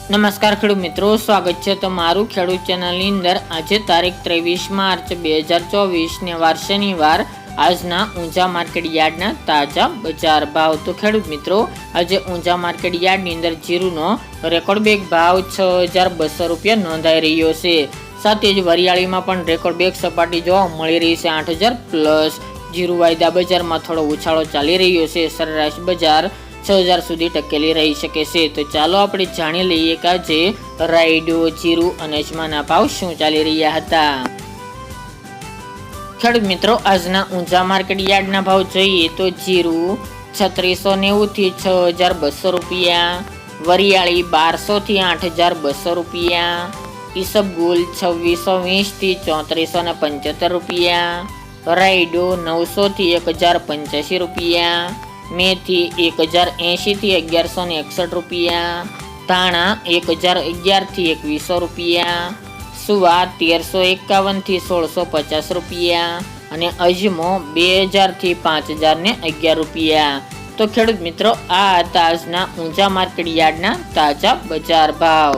નમસ્કાર ખેડૂત મિત્રો, સ્વાગત છે તમારું ખેડૂત ચેનલની અંદર। આજે તારીખ 23 માર્ચ 2024 ને વાર શનિવાર। આજના ઊંઝા માર્કેટ યાર્ડના તાજા બજાર ભાવ। તો ખેડૂત મિત્રો, આજે ઊંઝા માર્કેટ યાર્ડની અંદર જીરુનો રેકોર્ડ બેગ ભાવ 6200 રૂપિયા નોંધાઈ રહ્યો છે। સાથે જ વરિયાળીમાં પણ રેકોર્ડ બેગ સપાટી જોવા મળી રહી છે 8000 પ્લસ। જીરુ વાયદા બજારમાં થોડો ઉછાળો ચાલી રહ્યો છે। સરેરાશ બજાર 6000 સુધી ટકેલી રહી શકે છે। તો ચાલો આપણે જાણી લઈએ કે આજે રાયડો, જીરુ અને અજમાના ભાવ શું ચાલી રહ્યા હતા। ખેડૂત મિત્રો, આજના ઊંઝા માર્કેટ યાર્ડના ભાવ જોઈએ તો જીરુ 3690 થી 6200 રૂપિયા, વરિયાળી 1200 થી 8200 રૂપિયા, ઈસબગુલ 2620 થી 3475 રૂપિયા, રાયડો 900 થી 1085 રૂપિયા, મેથી 1080 થી 1161 રૂપિયા, ધાણા 1011 થી 2100 રૂપિયા, સુવા 1351 થી 1650 રૂપિયા અને અજમો 2000 થી 5011 રૂપિયા। તો ખેડૂત મિત્રો, આ હતા આજના ઊંઝા માર્કેટ યાર્ડના તાજા બજાર ભાવ।